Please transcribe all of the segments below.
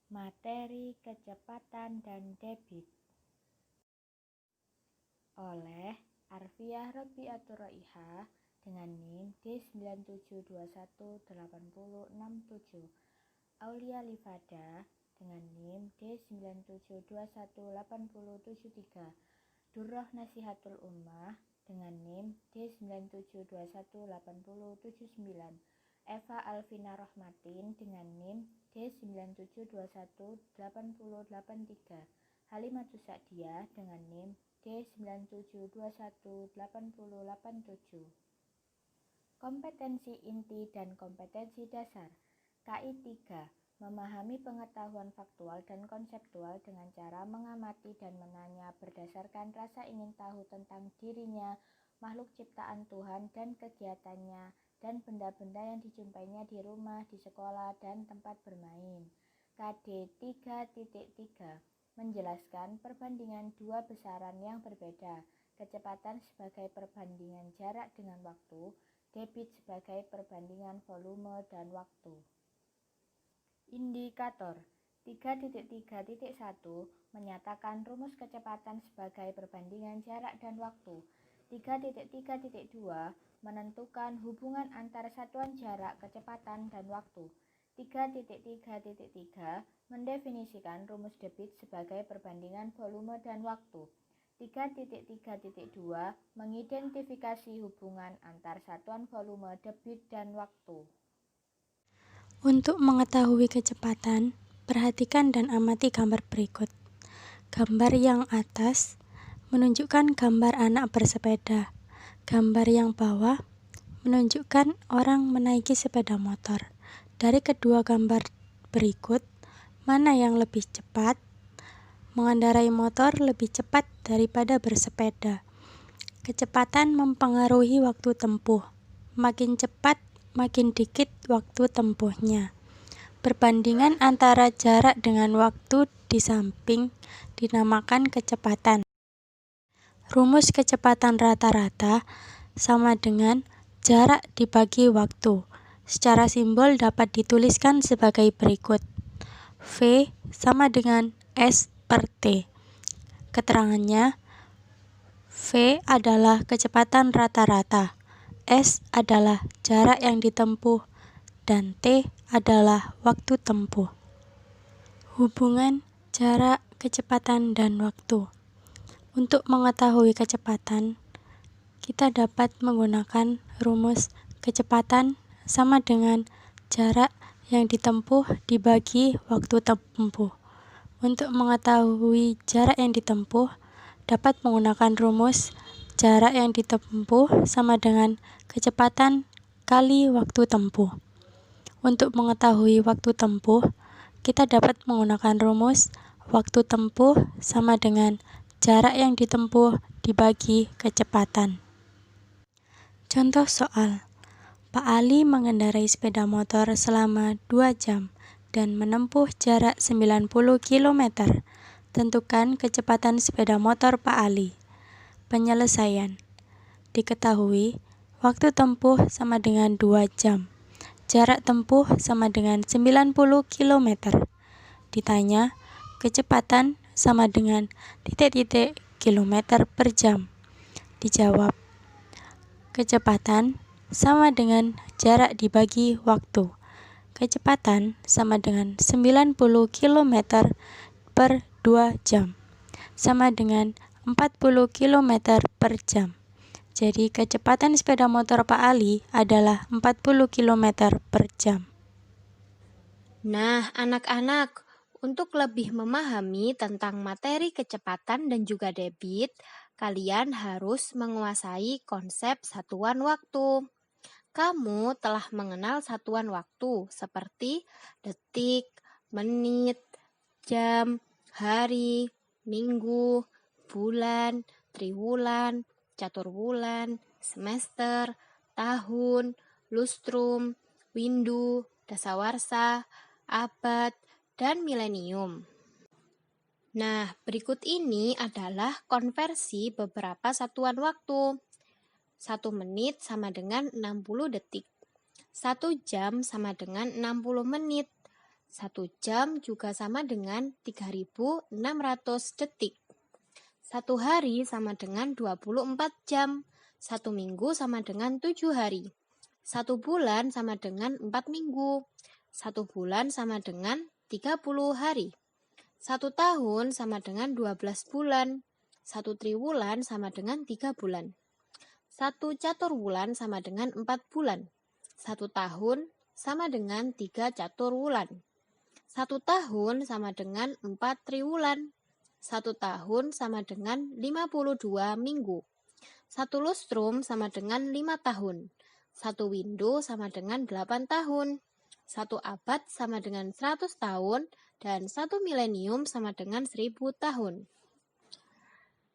Materi kecepatan dan debit oleh Arfiah Robiatur Roihah dengan NIM D97218067, Aulia Livada dengan NIM D97218073, Durroh Nasihatul Ummah dengan NIM D97218079, Eva Alvina Rohmatin dengan NIM D97218083, Halimatus Sa'diyah dengan NIM D97218087. Kompetensi inti dan kompetensi dasar. KI 3. Memahami pengetahuan faktual dan konseptual dengan cara mengamati dan menanya berdasarkan rasa ingin tahu tentang dirinya, makhluk ciptaan Tuhan dan kegiatannya, dan benda-benda yang dijumpainya di rumah, di sekolah, dan tempat bermain. KD 3.3. Menjelaskan perbandingan dua besaran yang berbeda, kecepatan sebagai perbandingan jarak dengan waktu, debit sebagai perbandingan volume dan waktu. Indikator 3.3.1 menyatakan rumus kecepatan sebagai perbandingan jarak dan waktu. 3.3.2 menentukan hubungan antar satuan jarak, kecepatan, dan waktu. 3.3.3 mendefinisikan rumus debit sebagai perbandingan volume dan waktu. 3.3.2 mengidentifikasi hubungan antar satuan volume, debit, dan waktu. Untuk mengetahui kecepatan, perhatikan dan amati gambar berikut. Gambar yang atas menunjukkan gambar anak bersepeda. Gambar yang bawah menunjukkan orang menaiki sepeda motor. Dari kedua gambar berikut, mana yang lebih cepat? Mengendarai motor lebih cepat daripada bersepeda. Kecepatan mempengaruhi waktu tempuh. Makin cepat, makin dikit waktu tempuhnya. Perbandingan antara jarak dengan waktu di samping dinamakan kecepatan. Rumus kecepatan rata-rata sama dengan jarak dibagi waktu. Secara simbol dapat dituliskan sebagai berikut. V sama dengan S per T. Keterangannya, V adalah kecepatan rata-rata, S adalah jarak yang ditempuh, dan T adalah waktu tempuh. Hubungan jarak, kecepatan, dan waktu. Untuk mengetahui kecepatan, kita dapat menggunakan rumus kecepatan sama dengan jarak yang ditempuh dibagi waktu tempuh. Untuk mengetahui jarak yang ditempuh, dapat menggunakan rumus jarak yang ditempuh sama dengan kecepatan kali waktu tempuh. Untuk mengetahui waktu tempuh, kita dapat menggunakan rumus waktu tempuh sama dengan jarak yang ditempuh dibagi kecepatan. Contoh soal. Pak Ali mengendarai sepeda motor selama 2 jam dan menempuh jarak 90 km. Tentukan kecepatan sepeda motor Pak Ali. Penyelesaian. Diketahui, waktu tempuh sama dengan 2 jam. Jarak tempuh sama dengan 90 km. Ditanya, kecepatan sama dengan titik-titik kilometer per jam. Dijawab, kecepatan sama dengan jarak dibagi waktu. Kecepatan sama dengan 90 km per 2 jam. Sama dengan 40 km per jam. Jadi kecepatan sepeda motor Pak Ali adalah 40 km per jam. Nah, anak-anak, untuk lebih memahami tentang materi kecepatan dan juga debit, kalian harus menguasai konsep satuan waktu. Kamu telah mengenal satuan waktu seperti detik, menit, jam, hari, minggu, bulan, triwulan, caturwulan, semester, tahun, lustrum, windu, dasawarsa, abad, dan milenium. Nah, berikut ini adalah konversi beberapa satuan waktu. 1 menit sama dengan 60 detik. 1 jam sama dengan 60 menit. 1 jam juga sama dengan 3.600 detik. 1 hari sama dengan 24 jam. 1 minggu sama dengan 7 hari. 1 bulan sama dengan 4 minggu. 1 bulan sama dengan 30 hari. 1 tahun sama dengan 12 bulan. 1 triwulan sama dengan 3 bulan. 1 caturwulan sama dengan 4 bulan. 1 tahun sama dengan 3 caturwulan. 1 tahun sama dengan 4 triwulan. 1 tahun sama dengan 52 minggu. 1 lustrum sama dengan 5 tahun. 1 windu sama dengan 8 tahun. 1 abad sama dengan 100 tahun. Dan 1 milenium sama dengan 1000 tahun.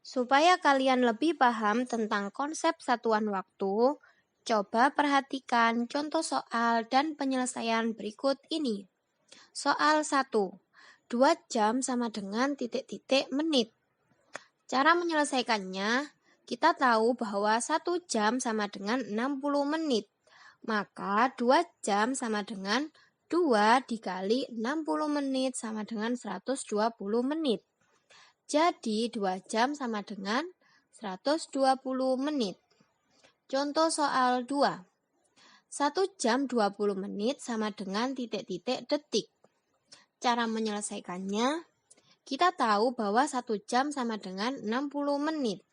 Supaya kalian lebih paham tentang konsep satuan waktu, coba perhatikan contoh soal dan penyelesaian berikut ini. Soal 1. 2 jam sama dengan titik-titik menit. Cara menyelesaikannya, kita tahu bahwa 1 jam sama dengan 60 menit. Maka 2 jam sama dengan 2 dikali 60 menit sama dengan 120 menit. Jadi 2 jam sama dengan 120 menit. Contoh soal 2. 1 jam 20 menit sama dengan titik-titik detik. Cara menyelesaikannya, kita tahu bahwa 1 jam sama dengan 60 menit.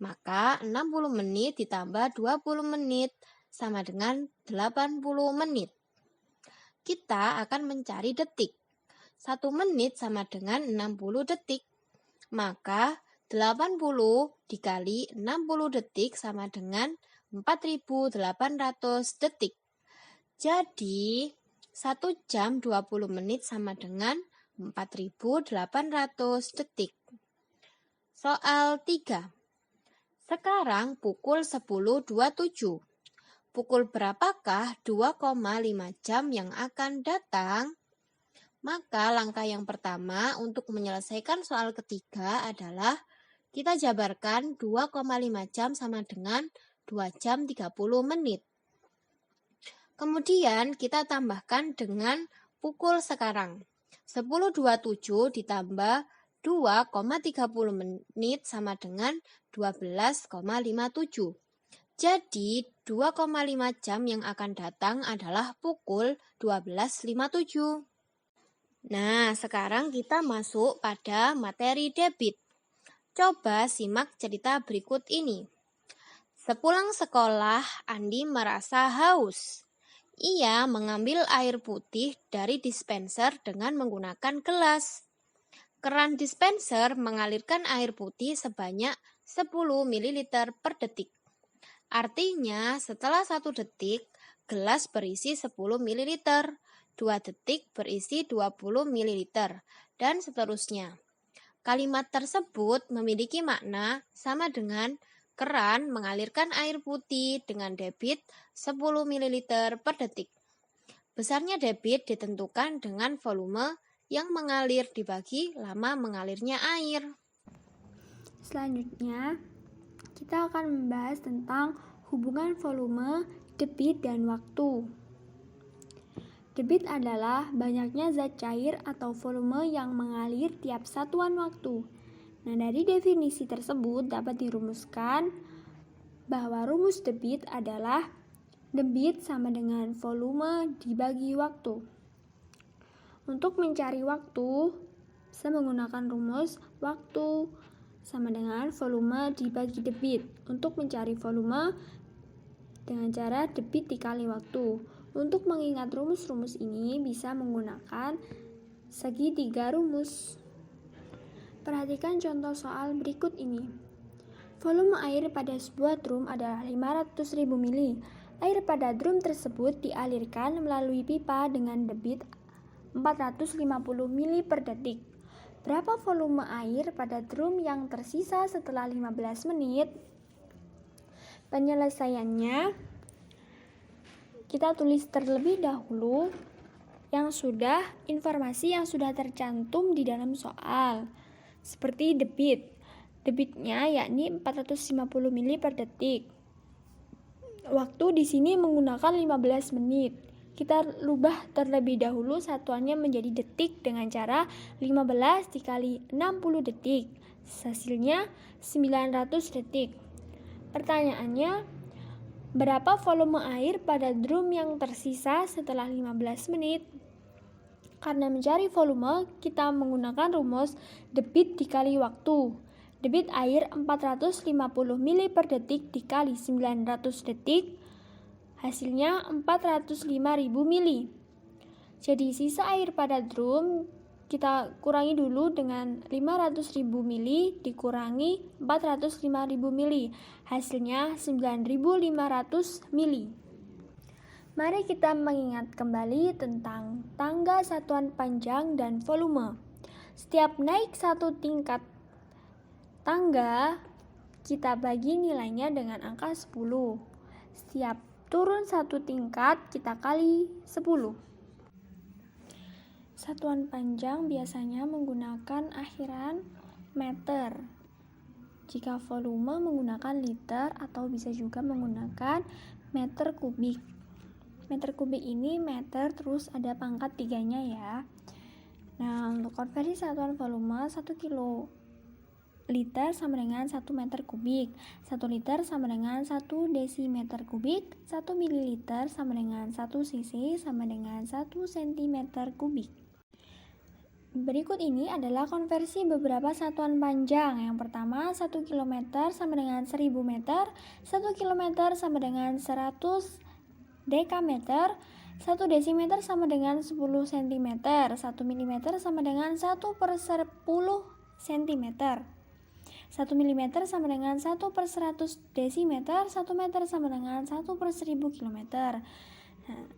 Maka 60 menit ditambah 20 menit sama dengan 80 menit. Kita akan mencari detik. 1 menit sama dengan 60 detik. Maka 80 dikali 60 detik sama dengan 4.800 detik. Jadi 1 jam 20 menit sama dengan 4.800 detik. Soal 3. Sekarang pukul 10.27. Pukul berapakah 2,5 jam yang akan datang? Maka langkah yang pertama untuk menyelesaikan soal ketiga adalah kita jabarkan 2,5 jam sama dengan 2 jam 30 menit. Kemudian kita tambahkan dengan pukul sekarang. 10.27 ditambah 2,30 menit sama dengan 12,57. Jadi 2,5 jam yang akan datang adalah pukul 12.57. Nah, sekarang kita masuk pada materi debit. Coba simak cerita berikut ini. Sepulang sekolah, Andi merasa haus. Ia mengambil air putih dari dispenser dengan menggunakan gelas. Keran dispenser mengalirkan air putih sebanyak 10 ml per detik. Artinya, setelah 1 detik, gelas berisi 10 ml, 2 detik berisi 20 ml, dan seterusnya. Kalimat tersebut memiliki makna sama dengan keran mengalirkan air putih dengan debit 10 ml per detik. Besarnya debit ditentukan dengan volume yang mengalir dibagi lama mengalirnya air. Selanjutnya, kita akan membahas tentang hubungan volume, debit, dan waktu. Debit adalah banyaknya zat cair atau volume yang mengalir tiap satuan waktu. Nah, dari definisi tersebut dapat dirumuskan bahwa rumus debit adalah debit sama dengan volume dibagi waktu. Untuk mencari waktu, bisa menggunakan rumus waktu sama dengan volume dibagi debit. Untuk mencari volume dengan cara debit dikali waktu. Untuk mengingat rumus-rumus ini bisa menggunakan segitiga rumus. Perhatikan contoh soal berikut ini. Volume air pada sebuah drum adalah 500.000 ml. Air pada drum tersebut dialirkan melalui pipa dengan debit 450 ml per detik. Berapa volume air pada drum yang tersisa setelah 15 menit? Penyelesaiannya, kita tulis terlebih dahulu informasi yang sudah tercantum di dalam soal. Seperti debit. Debitnya yakni 450 ml per detik. Waktu di sini menggunakan 15 menit. kita rubah terlebih dahulu satuannya menjadi detik dengan cara 15 dikali 60 detik. Hasilnya 900 detik. Pertanyaannya, berapa volume air pada drum yang tersisa setelah 15 menit? Karena mencari volume, kita menggunakan rumus debit dikali waktu. Debit air 450 mili per detik dikali 900 detik, hasilnya 405.000 mili. Jadi sisa air pada drum kita kurangi dulu dengan 500.000 mili dikurangi 405.000 mili, hasilnya 9.500 mili. Mari kita mengingat kembali tentang tangga satuan panjang dan volume. Setiap naik satu tingkat tangga, kita bagi nilainya dengan angka 10. Setiap turun satu tingkat, kita kali 10. Satuan panjang biasanya menggunakan akhiran meter. Jika volume menggunakan liter atau bisa juga menggunakan meter kubik. Meter kubik ini meter terus ada pangkat 3-nya ya. Nah, untuk konversi satuan volume 1 kiloliter sama dengan 1 meter kubik. 1 liter sama dengan 1 desimeter kubik. 1 mililiter sama dengan 1 cc sama dengan 1 sentimeter kubik. Berikut ini adalah konversi beberapa satuan panjang. Yang pertama, 1 km sama dengan 1000 meter, 1 km sama dengan 100 dekameter, 1 desimeter sama dengan 10 cm, 1 mm sama dengan 1 per 10 cm, 1 mm sama dengan 1 per 100 desimeter, 1 meter sama dengan 1 per 1000 km. Nah,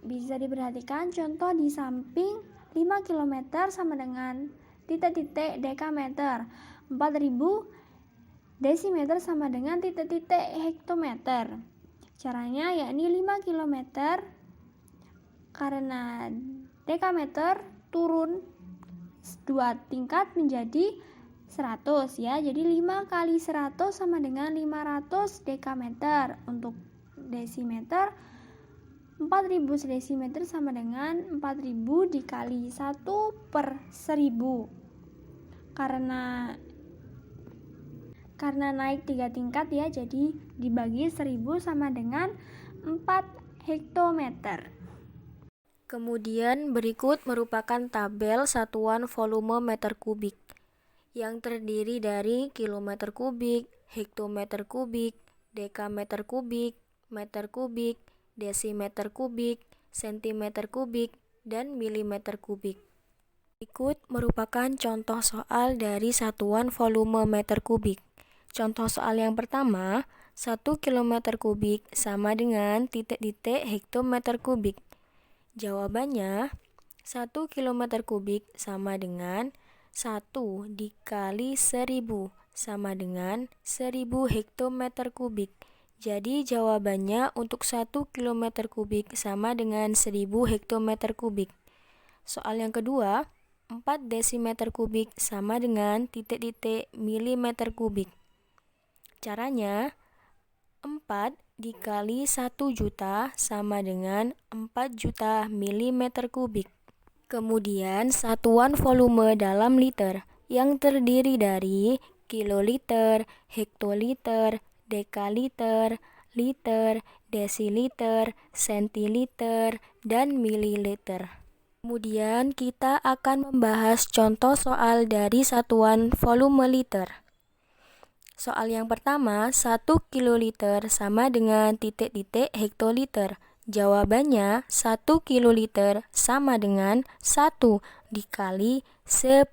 bisa diperhatikan contoh di samping 5 km sama dengan titik-titik dekameter, 4000 desimeter sama dengan titik-titik hektometer. Caranya yakni 5 km karena dekameter turun 2 tingkat menjadi 100 ya. Jadi 5 kali 100 sama dengan 500 dekameter. Untuk desimeter 4000 desimeter sama dengan 4000 dikali 1 per 1000. Karena naik 3 tingkat ya, jadi dibagi 1000 sama dengan 4 hektometer. Kemudian berikut merupakan tabel satuan volume meter kubik yang terdiri dari kilometer kubik, hektometer kubik, dekameter kubik, meter kubik, desimeter kubik, sentimeter kubik, dan milimeter kubik. Berikut merupakan contoh soal dari satuan volume meter kubik. Contoh soal yang pertama, 1 km kubik sama dengan titik-titik hektometer kubik. Jawabannya, 1 km kubik sama dengan 1 dikali 1000 sama dengan 1000 hektometer kubik. Jadi jawabannya untuk 1 km kubik sama dengan 1000 hektometer kubik. Soal yang kedua, 4 desimeter kubik sama dengan titik-titik milimeter kubik. Caranya, 4 dikali 1 juta sama dengan 4 juta milimeter kubik. Kemudian satuan volume dalam liter yang terdiri dari kiloliter, hektoliter, dekaliter, liter, desiliter, sentiliter, dan mililiter. Kemudian kita akan membahas contoh soal dari satuan volume liter. Soal yang pertama, 1 kiloliter sama dengan titik-titik hektoliter. Jawabannya 1 kiloliter sama dengan 1 dikali 10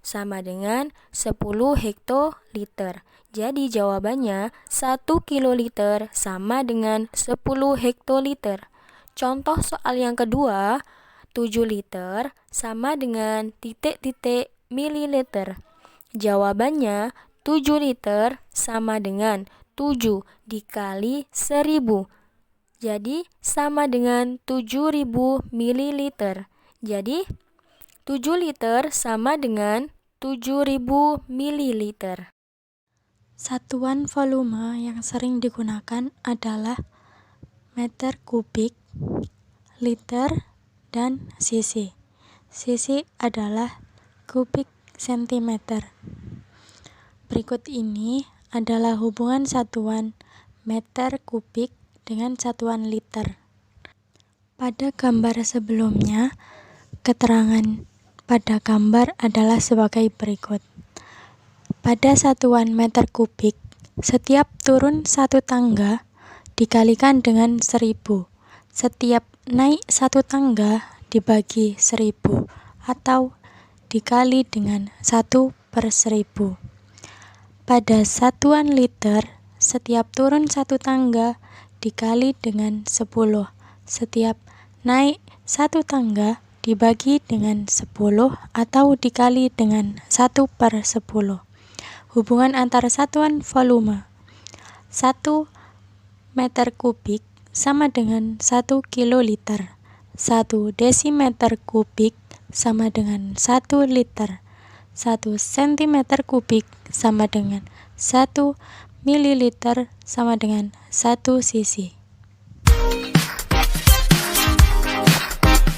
sama dengan 10 hektoliter. Jadi jawabannya 1 kiloliter sama dengan 10 hektoliter. Contoh soal yang kedua, 7 liter sama dengan titik-titik mililiter. Jawabannya 7 liter sama dengan 7 dikali 1000. Jadi sama dengan 7000 mililiter. Jadi 7 liter sama dengan 7000 mililiter. Satuan volume yang sering digunakan adalah meter kubik, liter, dan cc. Cc adalah kubik sentimeter. Berikut ini adalah hubungan satuan meter kubik dengan satuan liter. Pada gambar sebelumnya, keterangan pada gambar adalah sebagai berikut. Pada satuan meter kubik, setiap turun satu tangga dikalikan dengan 1000. Setiap naik satu tangga dibagi 1000 atau dikali dengan 1/1000. Pada satuan liter, setiap turun satu tangga dikali dengan 10. Setiap naik satu tangga dibagi dengan 10 atau dikali dengan 1/10. Hubungan antara satuan volume 1 meter kubik sama dengan 1 kiloliter. 1 desimeter kubik sama dengan 1 liter. 1 sentimeter kubik sama dengan 1 mililiter sama dengan 1 cc.